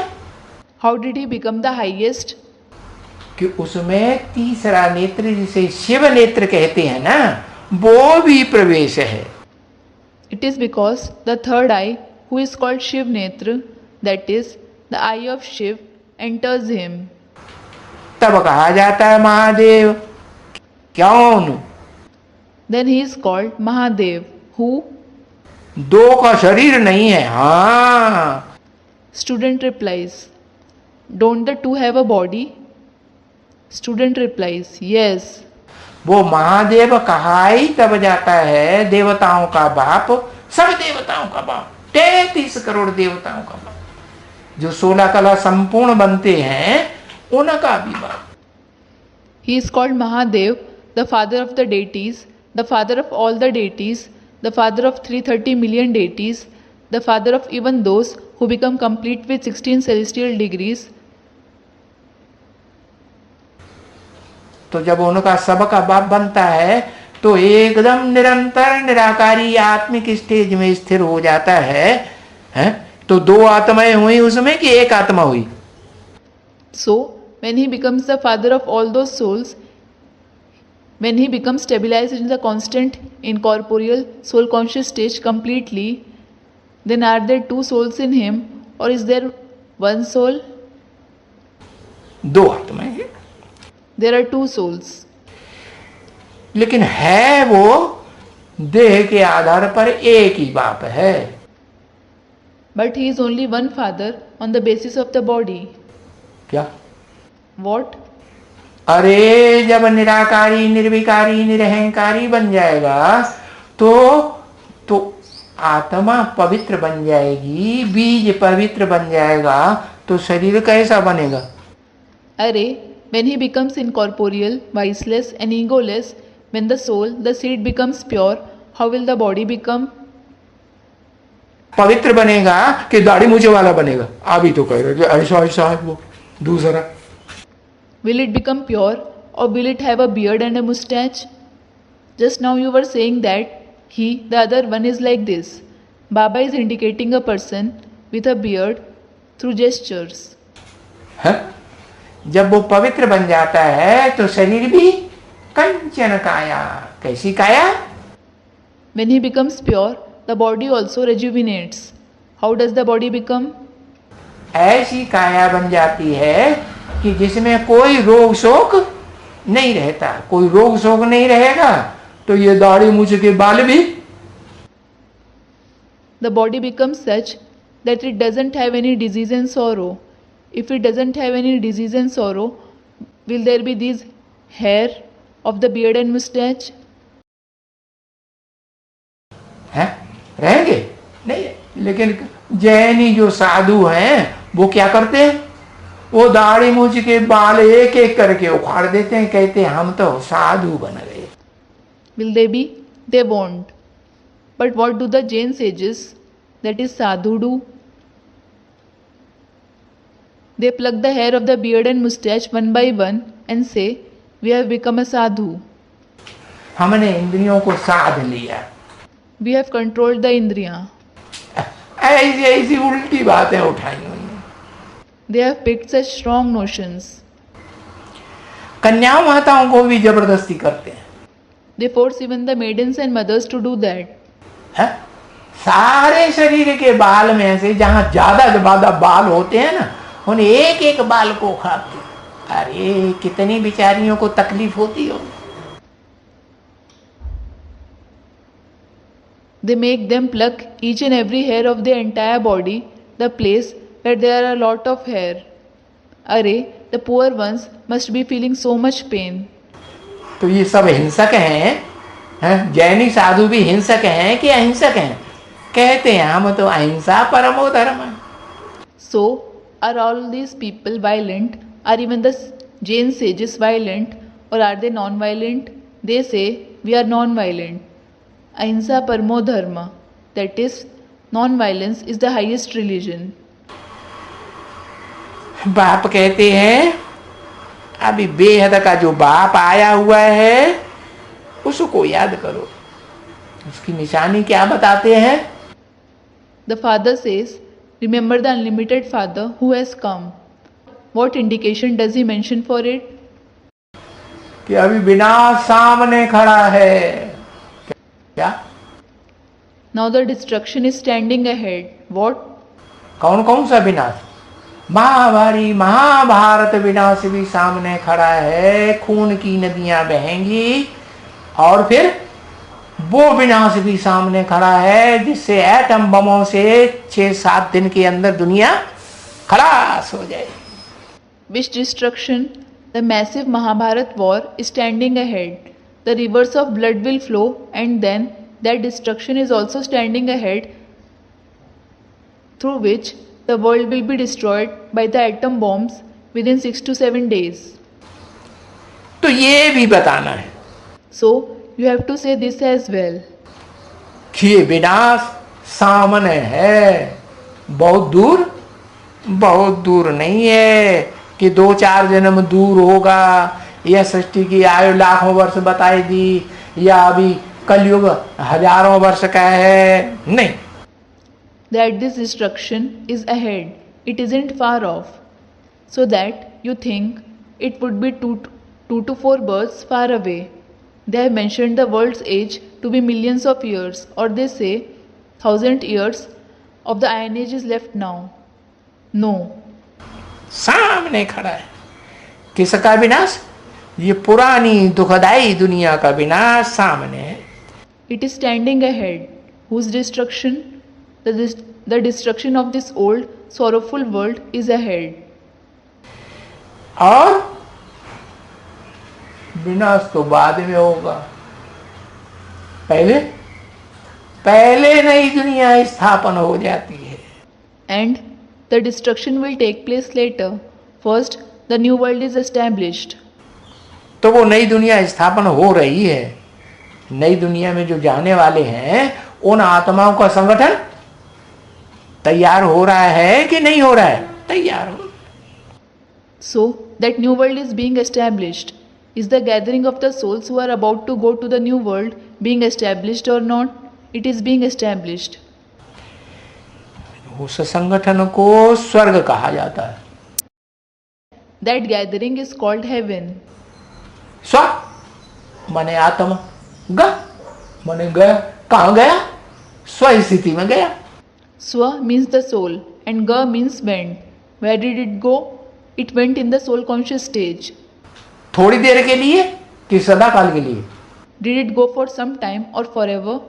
How did he become the highest? कि उसमें तीसरा नेत्र जिसे शिव नेत्र कहते हैं ना, वो भी प्रवेश है। It is because the third eye, who is called Shiv Netra, that is, the eye of Shiv, enters him. तब कहा जाता है महादेव। कौन? Then he is called Mahadev, who? 2 का शरीर नहीं है। हाँ, Student replies, don't the two have a body? Student replies, yes. वो महादेव कहा ही तब जाता है देवताओं का बाप, सब देवताओं का बाप, 33 करोड़ देवताओं का बाप, जो 16 कला संपूर्ण बनते हैं उनका भी बाप। He is called Mahadev, the father of the deities, the father of all the deities, the father of 330 million deities, the father of even those who become complete with 16 celestial degrees. तो जब उनका सबका बाप बनता है तो एकदम निरंतर निराकारी आत्मिक स्टेज में स्थिर हो जाता है? तो 2 आत्माएं हुई उसमें कि एक आत्मा हुई? So, when he becomes the father of all those souls, When he becomes stabilized in the constant incorporeal soul conscious stage completely, then are there two souls in him or is there one soul? दो आत्माएं हैं, There are two souls. लेकिन है वो देह के आधार पर एक ही बाप है। But he is only one father on the basis of the body. क्या? What? अरे जब निराकारी निर्विकारी निरहंकारी बन जाएगा तो आत्मा पवित्र बन जाएगी, बीज पवित्र बन जाएगा, तो शरीर कैसा बनेगा? Array, when he becomes incorporeal, viceless and egoless, when the soul, the seed becomes pure, how will the body become? पवित्र बनेगा कि दाढ़ी मूछे वाला बनेगा? अभी तो कह रहे कि ऐसा ऐसा है वो दूसरा। Will it become pure or will it have a beard and a mustache? Just now you were saying that he, the other one, is like this. Baba is indicating a person with a beard through gestures. है? जब वो पवित्र बन जाता है तो शरीर भी कंचन काया। कैसी काया? When he becomes pure, the body also rejuvenates. How does the body become? ऐसी काया बन जाती है कि जिसमें कोई रोग शोक नहीं रहता। कोई रोग शोक नहीं रहेगा तो ये दाढ़ी मूछ के बाल भी The body becomes such that it doesn't have any disease and sorrow. If it doesn't have any disease and sorrow, will there be these hair of the beard and mustache? है? रहेंगे? नहीं। लेकिन जैनी जो साधु हैं वो क्या करते हैं? वो दाढ़ी मूछ के बाल एक एक करके उखाड़ देते हैं, कहते हैं हम तो साधु बन गए। Will they be? They won't. But what do the Jain sages, that is sadhu, do? They pluck the hair of the beard and mustache one by one and say, we have become a sadhu. हमने इंद्रियों को साध लिया। We have controlled the indriya. ऐसी ऐसी उल्टी बातें उठाई हुई। They have picked such strong notions. कन्या माताओं को भी जबरदस्ती करते हैं। They force even the maidens and mothers to do that. है? सारे शरीर के बाल में से जहां ज्यादा बाल होते हैं ना, उन एक एक बाल को उखाड़ते। अरे कितनी बेचारियों को तकलीफ होती हो। They make them pluck each and every hair of their entire body, the place where there are a lot of hair. Array, the poor ones must be feeling so much pain. तो ये सब हिंसक हैं? जैनी साधु भी हिंसक हैं कि अहिंसक हैं? कहते हैं हम तो अहिंसा परमो धर्म है। So, are all these people violent? Are even the Jain sages violent? Or are they non-violent? They say, we are non-violent. Ahimsa paramo dharma, that is, non-violence is the highest religion. बाप कहते हैं अभी बेहद का जो बाप आया हुआ है उसको याद करो। उसकी निशानी क्या बताते हैं? The father says, remember the unlimited father who has come. What indication does he mention for it? कि अभी विनाश सामने खड़ा है। क्या? Now the destruction is standing ahead. What? कौन कौन सा विनाश? महाभारी महाभारत विनाश भी सामने खड़ा है। खून की नदियां बहेंगी और फिर वो विनाश भी सामने खड़ा है जिससे एटम बमों से 6-7 दिन के अंदर दुनिया खलास हो जाएगी। Which destruction? The massive Mahabharat war is standing ahead. The rivers of blood will flow and then that destruction is also standing ahead, through which the world will be destroyed by the atom bombs within 6 to 7 days. तो ये भी बताना है So, you have to say this as well. कि ये विनाश सामने है, बहुत दूर नहीं है कि 2-4 जन्म दूर होगा, या सृष्टि की आयु लाखों वर्ष बताई दी, या अभी कलयुग हजारों वर्ष का है। नहीं, That this destruction is ahead, it isn't far off, so that you think it would be 2 to 4 births far away. They have mentioned the world's age to be millions of years, or they say 1,000 years of the Iron Age is left now. No. सामने खड़ा है। किसका विनाश? ये पुरानी दुखदाई दुनिया का विनाश सामने है। It is standing ahead. Whose destruction? The destruction of this old, sorrowful world is ahead. और विनाश तो बाद में होगा। पहले नई दुनिया स्थापन हो जाती है। And the destruction will take place later. First, the new world is established. तो वो नई दुनिया स्थापन हो रही है। नई दुनिया में जो जाने वाले हैं उन आत्माओं का संगठन तैयार हो रहा है कि नहीं हो रहा है? तैयार हो। So, that new world is being established. Is the gathering of the souls who are about to go to the new world being established or not? It is being established. उस संगठन को स्वर्ग कहा जाता है। That gathering is called heaven. स्व माने आत्मा, ग माने गया। कहाँ गया? स्व स्थिति में गया। Swa means the soul and Ga means went. Where did it go? It went in the soul conscious stage. थोड़ी देर के लिए कि सदा काल के लिए? Did it go for some time or forever?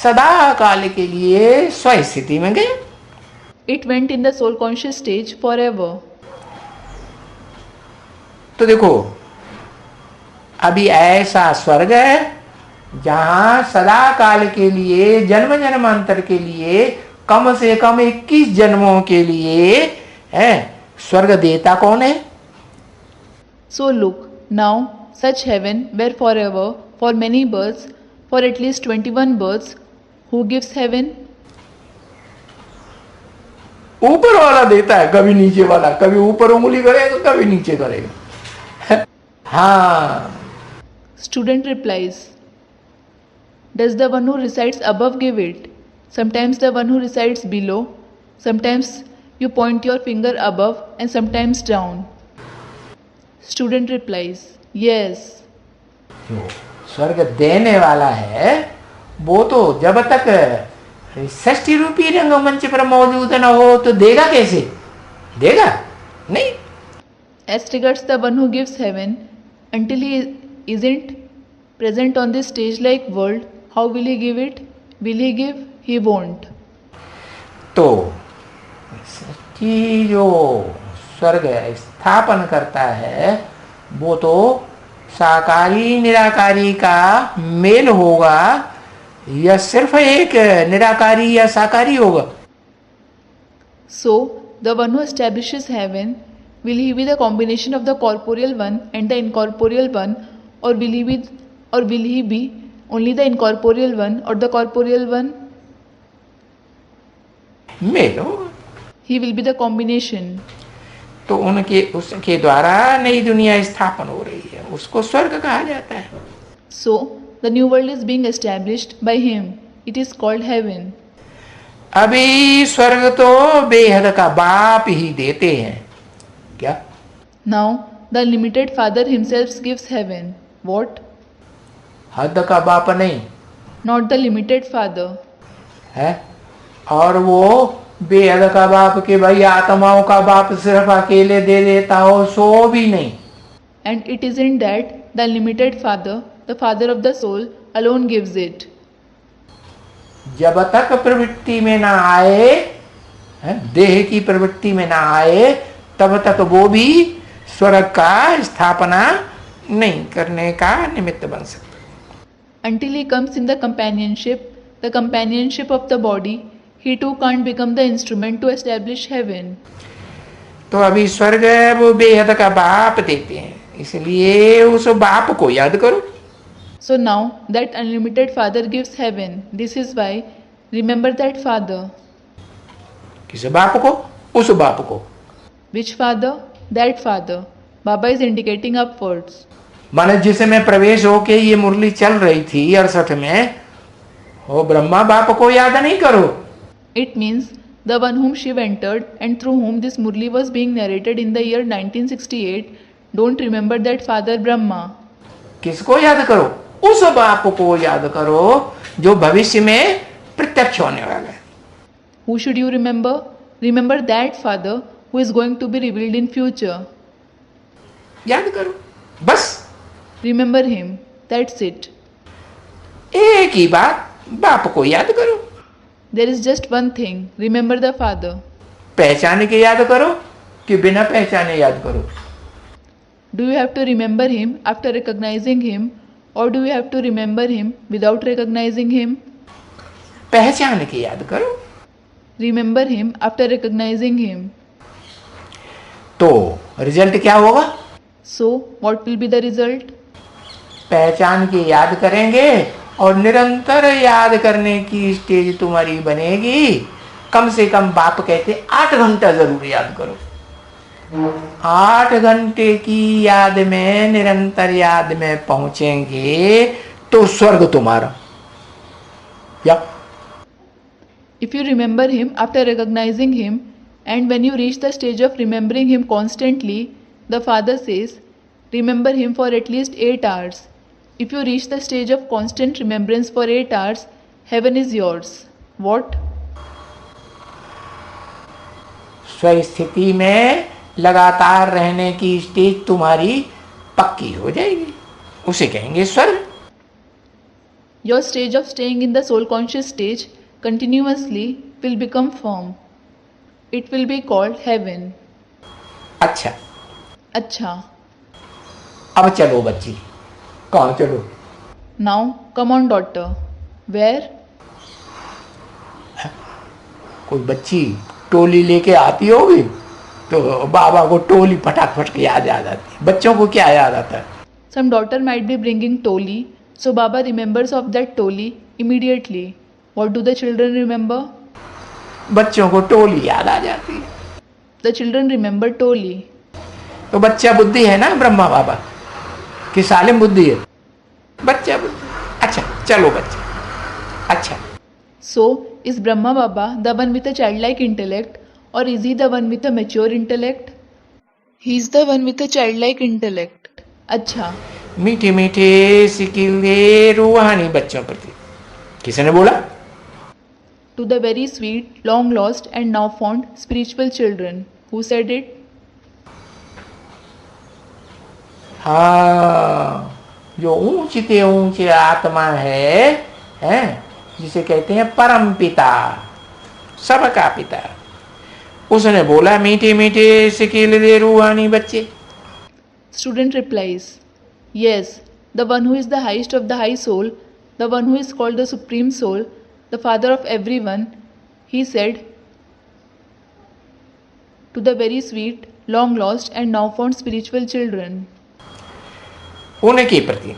सदा काल के लिए स्व स्थिति में गया। It went in the soul conscious stage forever. तो देखो अभी ऐसा स्वर्ग है जहां सदा काल के लिए, जन्म जन्मांतर के लिए, कम से कम 21 जन्मों के लिए है। स्वर्ग देता कौन है? So look, now such heaven where forever, for many births, for at least 21 births, who gives heaven? ऊपर वाला देता है, कभी नीचे वाला, कभी ऊपर उंगली करेगा कभी नीचे करेगा। हाँ। Student replies, does the one who resides above give it? Sometimes the one who resides below, sometimes you point your finger above and sometimes down. Student replies, yes. जो स्वर्ग देने वाला है वो तो जब तक 60 रूपी रंगमंच पर मौजूद न हो तो देगा कैसे? देगा नहीं। As regards the one who gives heaven, until he isn't present on this stage-like world, how will he give it? Will he give? He won't. तो कि जो स्वर्ग स्थापन करता है वो तो साकारी निराकारी का मेल होगा या सिर्फ एक निराकारी या साकारी होगा? So, the one who establishes heaven, will he be the combination of the corporeal one and the incorporeal one, or will he be only the incorporeal one or the corporeal one? मेल होगा। He will be the combination. तो उसके द्वारा नई दुनिया स्थापन हो रही है, उसको स्वर्ग कहा जाता है। So, the new world is being established by him. It is called heaven. अभी स्वर्ग तो बेहद का बाप ही देते हैं। क्या? Now, the limited Father himself gives heaven. What? हद का बाप नहीं Not the limited Father. है। और वो बेहद का बाप के भाई आत्माओं का बाप सिर्फ अकेले दे देता हो, सो भी नहीं। And it isn't that the limited Father, the Father of the soul, alone gives it. जब तक प्रवृत्ति में ना आए, देह की प्रवृत्ति में ना आए, तब तक वो भी स्वर्ग का स्थापना नहीं करने का निमित्त बन सकता। Until he comes in the companionship of the body, he too can't become the instrument to establish heaven. तो अभी स्वर्ग वो बेहद का बाप देते हैं, इसलिए उस बाप को याद करो। So now that unlimited Father gives heaven. This is why remember that Father. किस बाप को? उस बाप को। Which Father? That Father. Baba is indicating upwards. माने जिसमें प्रवेश होके ये मुरली चल रही थी 68 में, वो ब्रह्मा बाप को याद नहीं करो। It means the one whom Shiv entered and through whom this Murli was being narrated in the year 1968, don't remember that Father Brahma. किसको याद करो? उस बाप को याद करो जो भविष्य में प्रत्यक्ष होने वाला है। Who should you remember? Remember that father who is going to be revealed in future. याद करो, बस Remember him. That's it. एक ही बात, बाप को याद करो। There is just one thing. Remember the father. पहचान के याद करो कि बिना पहचाने याद करो? Do you have to remember him after recognizing him, or do you have to remember him without recognizing him? पहचान के याद करो। Remember him after recognizing him. तो रिजल्ट क्या होगा? So, what will be the result? पहचान के याद करेंगे और निरंतर याद करने की स्टेज तुम्हारी बनेगी। कम से कम बाप कहते 8 घंटा जरूर याद करो। 8 घंटे की याद में, निरंतर याद में पहुंचेंगे तो स्वर्ग तुम्हारा। या If you remember him after recognizing him, and when you reach the stage of remembering him constantly, the father says, remember him for at least 8 hours. If you reach the stage of constant remembrance for 8 hours, heaven is yours. What? स्वस्थिति में लगातार रहने की stage तुम्हारी पक्की हो जाएगी, उसे कहेंगे स्वर्ग। Your stage of staying in the soul conscious stage continuously will become firm. It will be called heaven. अच्छा, Acha. अब चलो बच्ची। कहाँ चलो? Now, come on, daughter. Where? कोई बच्ची टोली लेके आती होगी तो बाबा को टोली फटाफट के याद आ जाती है। बच्चों को क्या याद आता है? Some daughter might be bringing toli, so Baba remembers of that toli immediately. What do the children remember? बच्चों को टोली याद आ जाती है। The children remember toli. तो बच्चा बुद्धि है ना ब्रह्मा बाबा कि सालिम बुद्धि है? बच्चा बुद्धि। अच्छा चलो बच्चे। अच्छा, So, is Brahma Baba the one with a childlike intellect, or is he the one with a mature intellect? He is the one with a childlike intellect. Acha. मीठे मीठे सिकीले रूहानी बच्चों प्रति किसने बोला? To the very sweet, long lost, and now found spiritual children. Who said it? हाँ, जो ऊंचे ऊंचे आत्मा है जिसे कहते हैं परम पिता, सबका पिता, उसने बोला मीठे मीठे सिकीले रूहानी बच्चे। Student replies, yes, the one who is the highest of the high soul, the one who is called the supreme soul, the father of everyone, he said to the very sweet, long lost, and now found spiritual children. उनके प्रति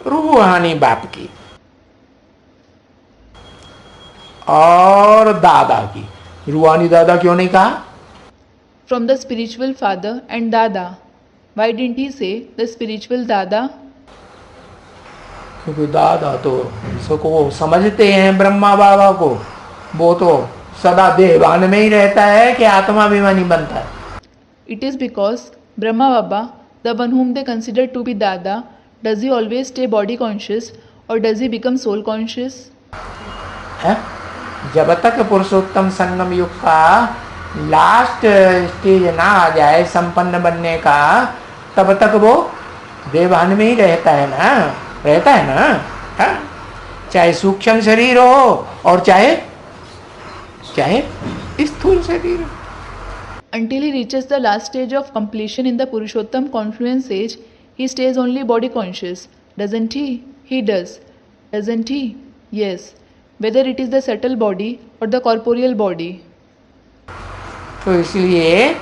रूहानी बाप की और दादा की। रूहानी दादा क्यों नहीं कहा? From the spiritual father and Dada. Why didn't he say the spiritual Dada? क्योंकि दादा तो सबको समझते हैं ब्रह्मा बाबा को, वो तो सदा देवान में ही रहता है कि आत्माभिमानी बनता है। It is because Brahma Baba, the one whom they consider to be Dada, does he always stay body conscious or does he become soul conscious? है? जब तक पुरुषोत्तम संगम युग का लास्ट स्टेज ना आ जाए संपन्न बनने का, तब तक वो देवान में ही रहता है ना। हाँ? चाहे सूक्ष्म शरीर हो और चाहे स्थूल शरीर हो। Until he reaches the last stage of completion in the Purushottam confluence stage, he stays only body conscious. Doesn't he? He does. Doesn't he? Yes. Whether it is the subtle body or the corporeal body. तो इसलिए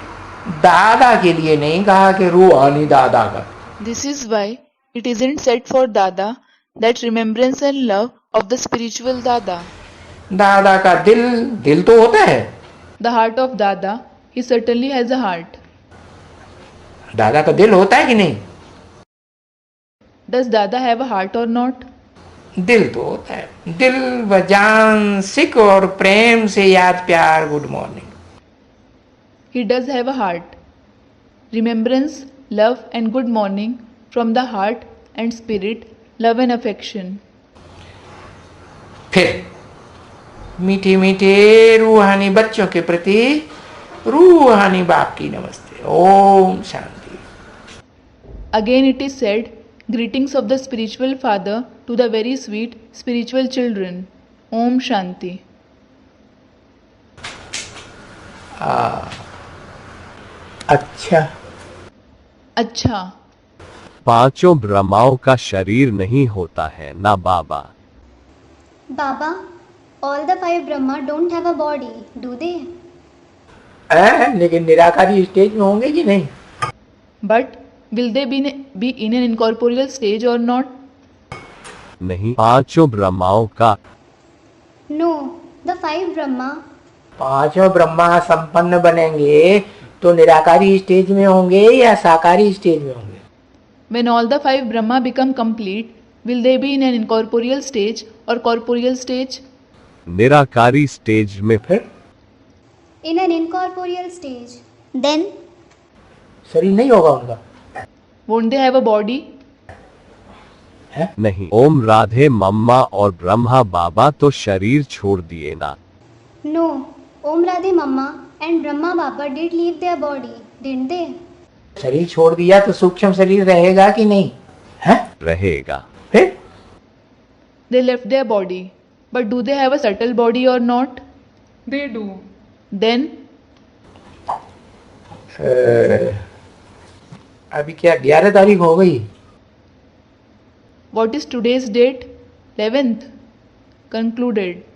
दादा के लिए नहीं कहा कि रूहानी दादा का। This is why it isn't said for Dada that remembrance and love of the spiritual Dada. दादा का दिल तो होता है। The heart of Dada, he certainly has a heart. दादा का दिल होता है कि नहीं? Does Dada have a heart or not? दिल तो होता है। दिल व जान सिक और प्रेम से याद प्यार good morning. He does have a heart. Remembrance, love, and good morning from the heart and spirit, love and affection. फिर मीठे मीठे रूहानी बच्चों के प्रति रूहानी बाप की नमस्ते। Om Shanti. Again it is said, greetings of the spiritual father to the very sweet spiritual children. Om Shanti. अच्छा, अच्छा, पांचों ब्रह्माओं का शरीर नहीं होता है ना बाबा। Baba, all the five Brahma don't have a body, do they? लेकिन निराकारी स्टेज में होंगे कि नहीं? but will they be in an incorporeal stage or not? नहीं, पांचों ब्रह्माओं का। No, the five Brahma, पांचों ब्रह्मा संपन्न बनेंगे तो निराकारी स्टेज में होंगे या साकारी स्टेज में होंगे? When all the five Brahma become complete, will they be in an incorporeal stage or corporeal stage? निराकारी स्टेज में। फिर in an incorporeal stage. Then, शरीर नहीं होगा उनका, Won't they have a body? है? नहीं, ओम राधे मम्मा और ब्रह्मा बाबा तो शरीर छोड़ दिए ना। no, Om Radhe Mama and Brahma Baba did leave their body, didn't they? शरीर छोड़ दिया तो सूक्ष्म शरीर रहेगा कि नहीं? है? रहेगा। फिर They left their body. But do they have a subtle body or not? They do. Then, अभी क्या 11 तारीख हो गई? what is today's date? 11th. Concluded.